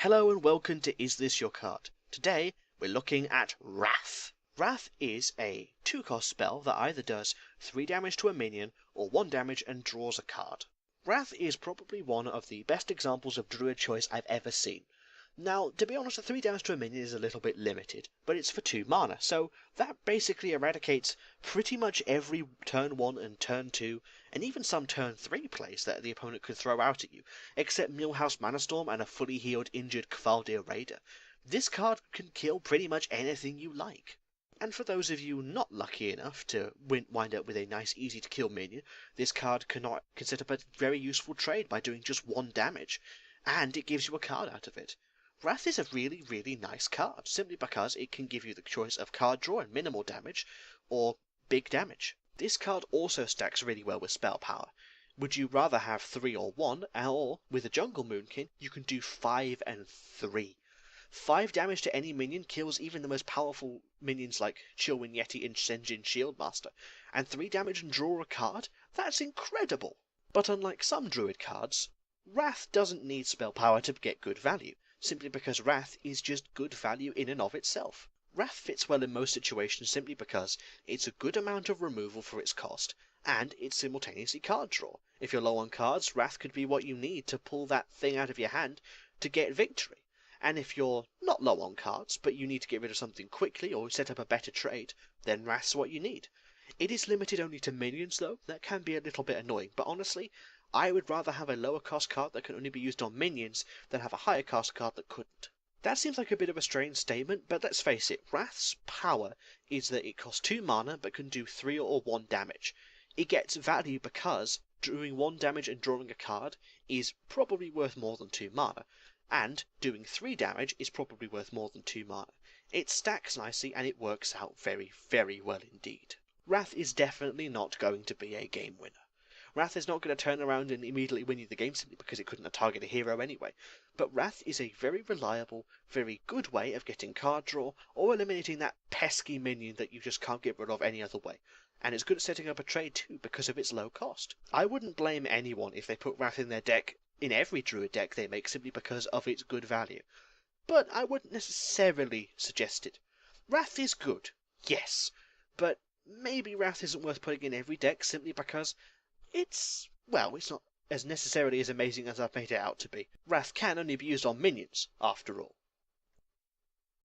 Hello and welcome to Is This Your Card? Today we're looking at Wrath. Wrath is a 2-cost spell that either does 3 damage to a minion or 1 damage and draws a card. Wrath is probably one of the best examples of druid choice I've ever seen. Now, to be honest, the 3 damage to a minion is a little bit limited, but it's for 2 mana, so that basically eradicates pretty much every turn 1 and turn 2, and even some turn 3 plays that the opponent could throw out at you, except Millhouse Manastorm and a fully healed injured Kvaldir Raider. This card can kill pretty much anything you like. And for those of you not lucky enough to wind up with a nice easy to kill minion, this card can set up a very useful trade by doing just 1 damage, and it gives you a card out of it. Wrath is a really nice card, simply because it can give you the choice of card draw and minimal damage, or big damage. This card also stacks really well with spell power. Would you rather have 3 or 1, or with a Jungle Moonkin, you can do 5 and 3. 5 damage to any minion kills even the most powerful minions like Chillwind Yeti and Senjin Shieldmaster, and 3 damage and draw a card? That's incredible! But unlike some druid cards, Wrath doesn't need spell power to get good value, simply because Wrath is just good value in and of itself. Wrath fits well in most situations simply because it's a good amount of removal for its cost, and it's simultaneously card draw. If you're low on cards, Wrath could be what you need to pull that thing out of your hand to get victory. And if you're not low on cards, but you need to get rid of something quickly or set up a better trade, then Wrath's what you need. It is limited only to minions though, that can be a little bit annoying, but honestly, I would rather have a lower cost card that can only be used on minions than have a higher cost card that couldn't. That seems like a bit of a strange statement, but let's face it, Wrath's power is that it costs 2 mana but can do 3 or 1 damage. It gets value because doing 1 damage and drawing a card is probably worth more than 2 mana, and doing 3 damage is probably worth more than 2 mana. It stacks nicely and it works out very well indeed. Wrath is definitely not going to be a game winner. Wrath is not going to turn around and immediately win you the game simply because it couldn't target a hero anyway, but Wrath is a very reliable, very good way of getting card draw or eliminating that pesky minion that you just can't get rid of any other way. And it's good at setting up a trade too because of its low cost. I wouldn't blame anyone if they put Wrath in their deck, in every druid deck they make, simply because of its good value. But I wouldn't necessarily suggest it. Wrath is good, yes, but maybe Wrath isn't worth putting in every deck simply because it's not as necessarily as amazing as I've made it out to be. Wrath can only be used on minions, after all.